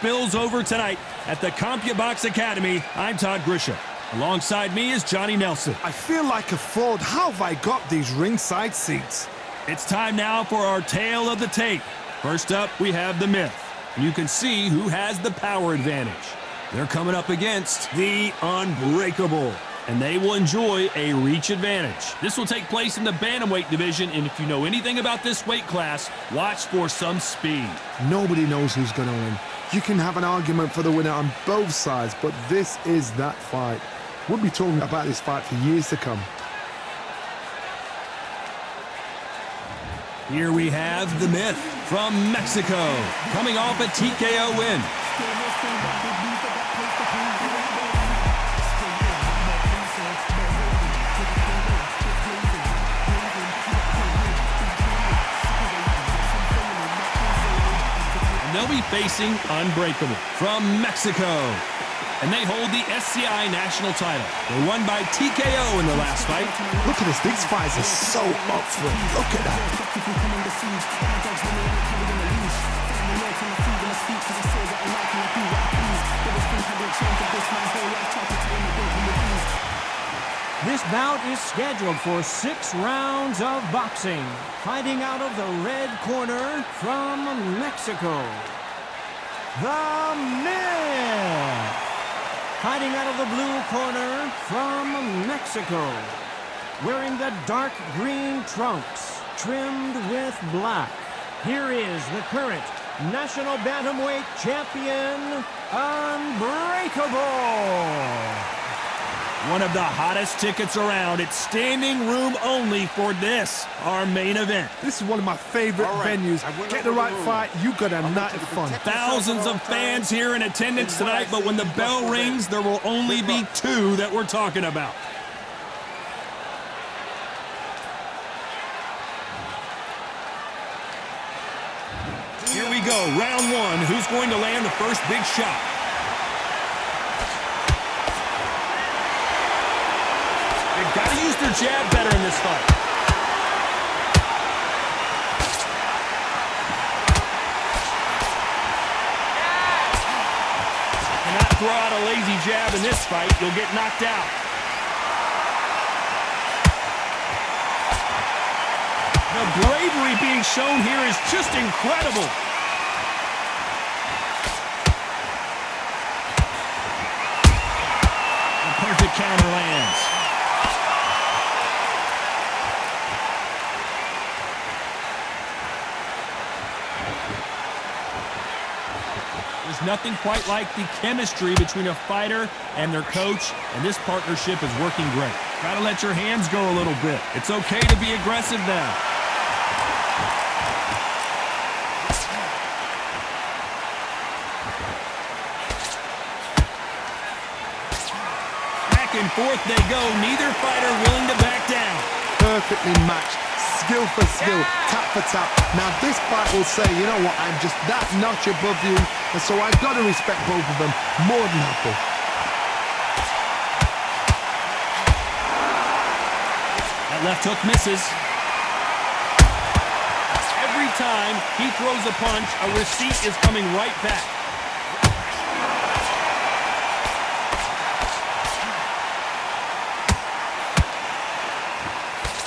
spills over tonight at the CompuBox Academy. I'm Todd Grisham. Alongside me is Johnny Nelson. I feel like a fraud. How have I got these ringside seats? It's time now for our tale of the tape. First up, we have the myth. You can see who has the power advantage. They're coming up against the Unbreakable, and they will enjoy a reach advantage. This will take place in the bantamweight division, and if you know anything about this weight class, watch for some speed. Nobody knows who's going to win. You can have an argument for the winner on both sides, but this is that fight. We'll be talking about this fight for years to come. Here we have the myth from Mexico, coming off a TKO win. They'll be facing Unbreakable from Mexico, and they hold the SCI national title. They won by TKO in the last fight. Look at this. These fights are so up for it. Look at that. This bout is scheduled for 6 rounds of boxing. Fighting out of the red corner from Mexico, the Myth. Fighting out of the blue corner from Mexico, wearing the dark green trunks trimmed with black. Here is the current national bantamweight champion, Unbreakable. One of the hottest tickets around. It's standing room only for this, our main event. This is one of my favorite venues. Get the right fight, you got a night of fun. Thousands of fans here in attendance tonight, but when the bell rings, there will only be 2 that we're talking about. Here we go, round 1. Who's going to land the first big shot? They've got to use their jab better in this fight. Cannot throw out a lazy jab in this fight. You'll get knocked out. The bravery being shown here is just incredible. The perfect counter lands. There's nothing quite like the chemistry between a fighter and their coach, and this partnership is working great. Gotta let your hands go a little bit. It's okay to be aggressive now. Back and forth they go, neither fighter willing to back down. Perfectly matched. Skill for skill, tap for tap. Now this fight will say, you know what, I'm just that notch above you, and so I've got to respect both of them more than happy. That left hook misses. Every time he throws a punch, a receipt is coming right back.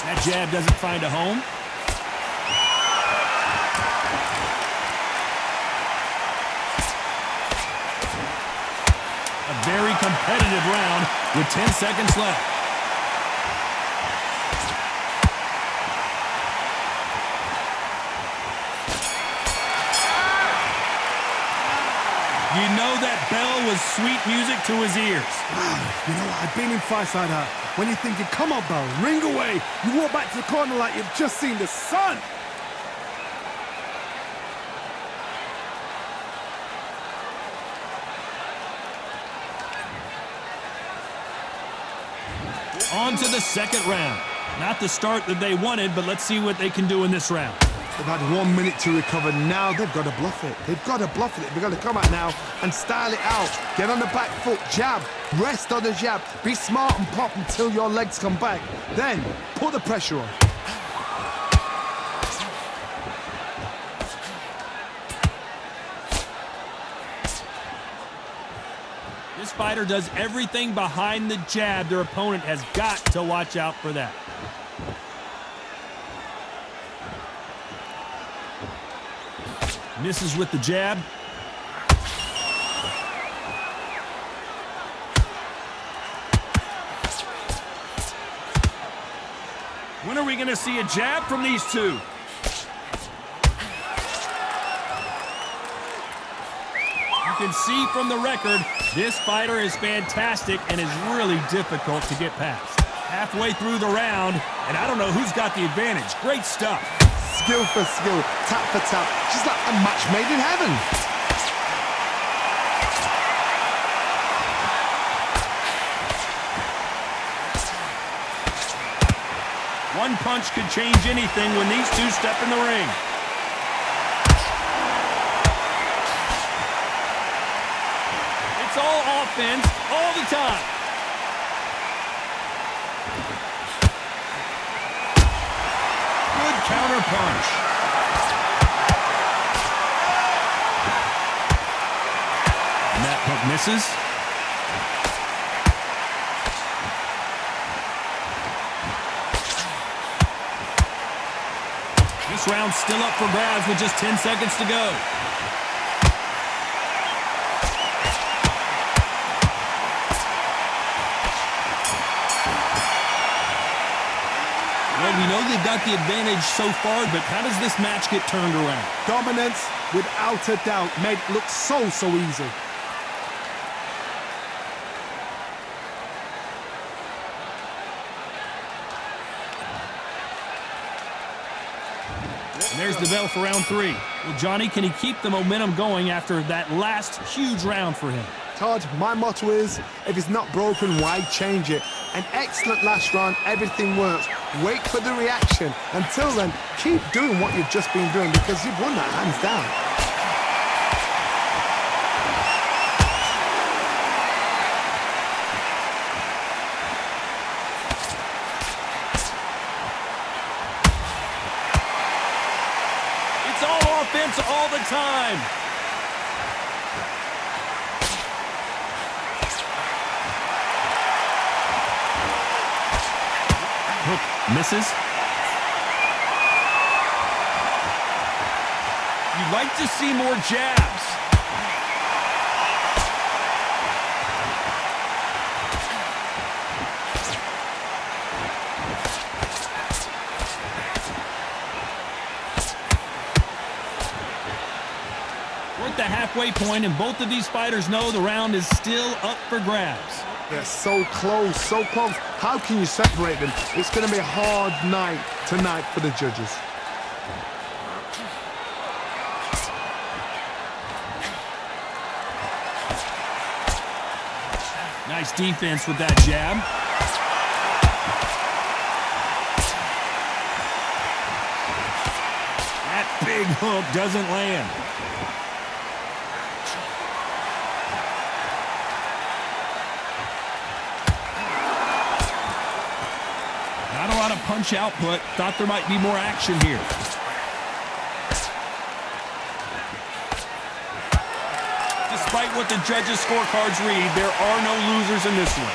That jab doesn't find a home. A very competitive round with 10 seconds left. You know that bell was sweet music to his ears. You know what, I've been in fights like that. When you're thinking, come on, bell, ring away. You walk back to the corner like you've just seen the sun. On to the second round. Not the start that they wanted, but let's see what they can do in this round. They've had 1 minute to recover. Now they've got to bluff it. They've got to bluff it. They've got to come out now and style it out. Get on the back foot, jab, rest on the jab. Be smart and pop until your legs come back. Then put the pressure on. This fighter does everything behind the jab. Their opponent has got to watch out for that. Misses with the jab. When are we going to see a jab from these two? You can see from the record, this fighter is fantastic and is really difficult to get past. Halfway through the round, and I don't know who's got the advantage. Great stuff. Skill for skill, tap for tap. Just like a match made in heaven. One punch could change anything when these two step in the ring. It's all offense all the time. Good counter punch. And that hook misses. This round's still up for grabs with just 10 seconds to go. Well, we know they've got the advantage so far, but how does this match get turned around? Dominance, without a doubt, made it look so easy. And there's the bell for round 3. Well, Johnny, can he keep the momentum going after that last huge round for him? Todd, my motto is, if it's not broken, why change it? An excellent last round, everything works. Wait for the reaction. Until then, keep doing what you've just been doing because you've won that hands down. It's all offense all the time. Hook misses. You'd like to see more jabs. We're at the halfway point, and both of these fighters know the round is still up for grabs. They're so close, so close. How can you separate them? It's going to be a hard night tonight for the judges. Nice defense with that jab. That big hook doesn't land. Not a lot of punch output. Thought there might be more action here. Despite what the judges' scorecards read, there are no losers in this one.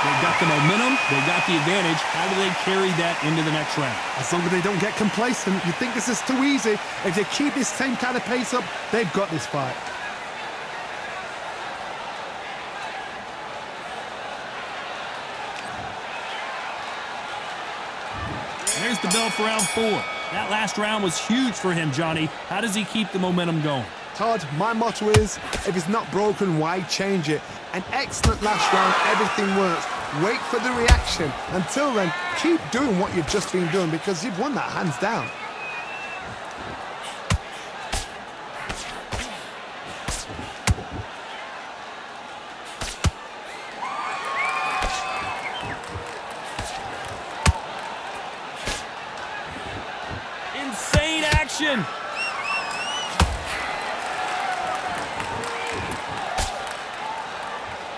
They've got the momentum, they've got the advantage. How do they carry that into the next round? As long as they don't get complacent, you think this is too easy. If they keep this same kind of pace up, they've got this fight. There's the bell for round 4. That last round was huge for him, Johnny. How does he keep the momentum going? Todd, my motto is, if it's not broken, why change it? An excellent last round, everything works. Wait for the reaction. Until then, keep doing what you've just been doing because you've won that hands down. Insane action!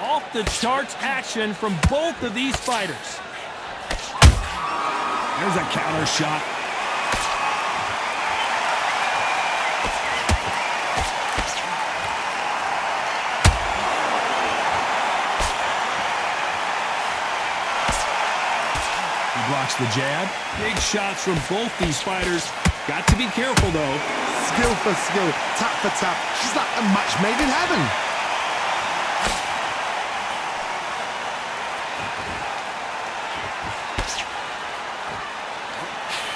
Off the charts action from both of these fighters. There's a counter shot. Blocks the jab. Big shots from both these fighters. Got to be careful, though. Skill for skill, tap for tap. She's like a match made in heaven.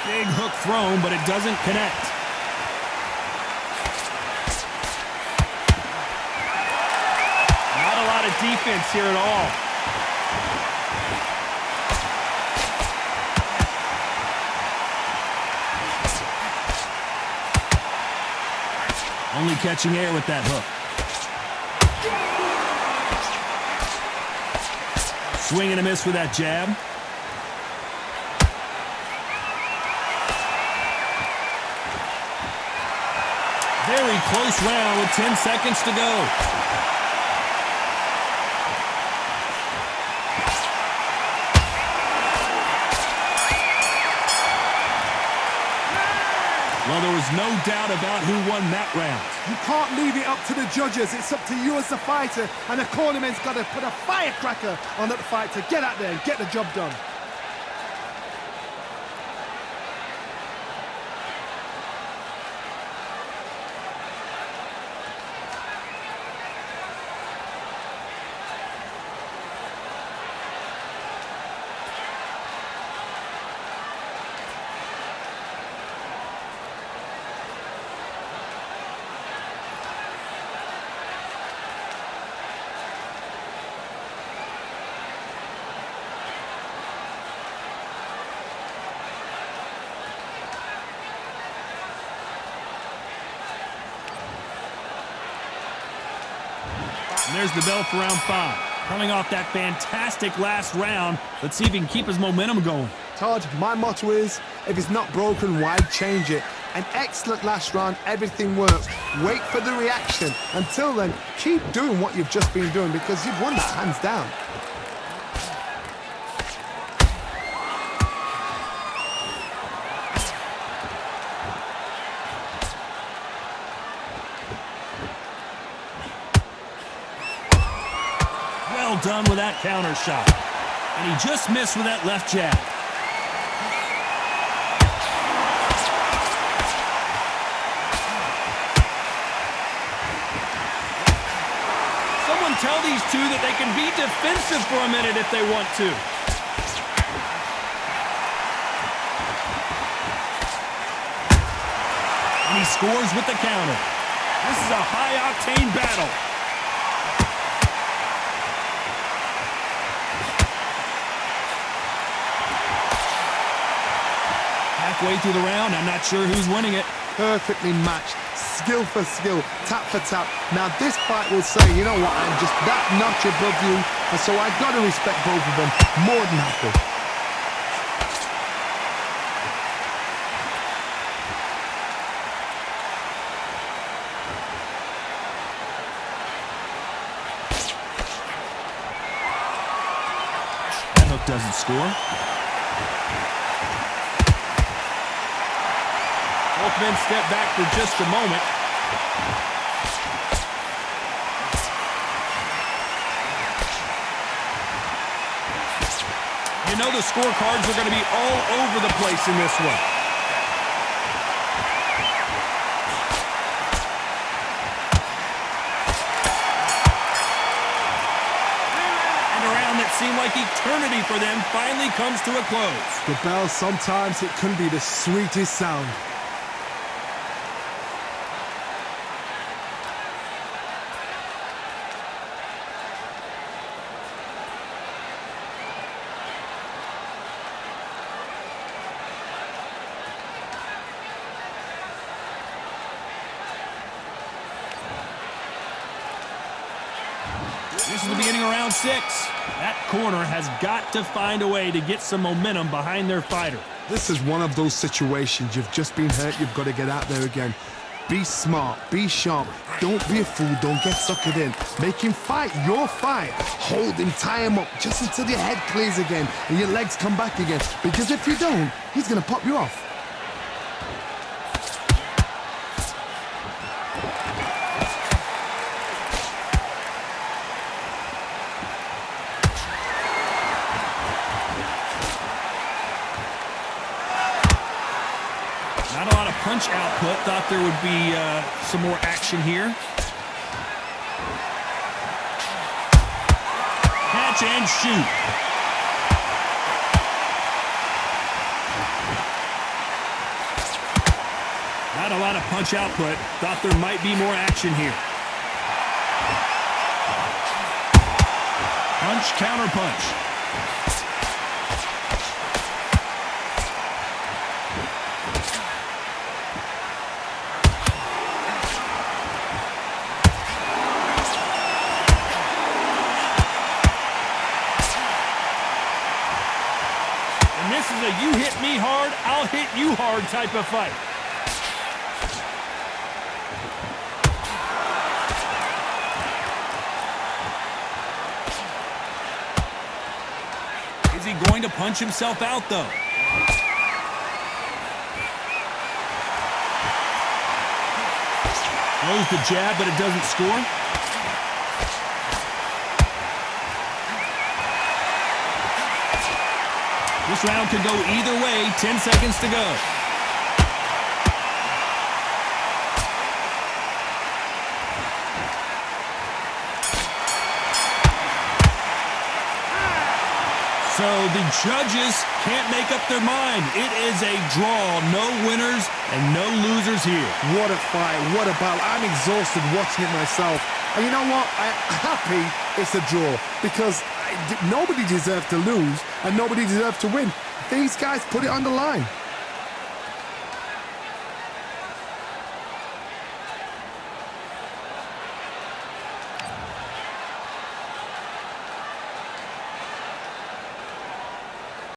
Big hook thrown, but it doesn't connect. Not a lot of defense here at all. Only catching air with that hook. Swing and a miss with that jab. Very close round with 10 seconds to go. Well, there was no doubt about who won that round. You can't leave it up to the judges. It's up to you as the fighter, and the cornerman's got to put a firecracker on that fight to get out there and get the job done. And there's the bell for round 5. Coming off that fantastic last round, let's see if he can keep his momentum going. Todd, my motto is, if it's not broken, why change it? An excellent last round, everything works. Wait for the reaction. Until then, keep doing what you've just been doing because you've won that hands down. Well done with that counter shot. And he just missed with that left jab. Someone tell these two that they can be defensive for a minute if they want to. And he scores with the counter. This is a high-octane battle. Halfway through the round, I'm not sure who's winning it. Perfectly matched, skill for skill, tap for tap. Now this fight will say, you know what, I'm just that notch above you, and so I've got to respect both of them more than happy. That hook doesn't score. Both men step back for just a moment. You know the scorecards are going to be all over the place in this one. And a round that seemed like eternity for them finally comes to a close. The bell, sometimes it can be the sweetest sound. This is the beginning of round 6. That corner has got to find a way to get some momentum behind their fighter. This is one of those situations. You've just been hurt, you've got to get out there again. Be smart, be sharp, don't be a fool, don't get suckered in. Make him fight your fight. Hold him, tie him up, just until your head clears again and your legs come back again. Because if you don't, he's gonna pop you off. punch output. Thought there would be some more action here. Catch and shoot. Not a lot of punch output. Thought there might be more action here. Punch, counter punch. And this is a you hit me hard, I'll hit you hard type of fight. Is he going to punch himself out, though? Throws the jab, but it doesn't score. This round could go either way. 10 seconds to go. So the judges can't make up their mind. It is a draw. No winners and no losers here. What a fight. What a battle. I'm exhausted watching it myself. And you know what? I'm happy it's a draw because nobody deserved to lose and nobody deserved to win. These guys put it on the line.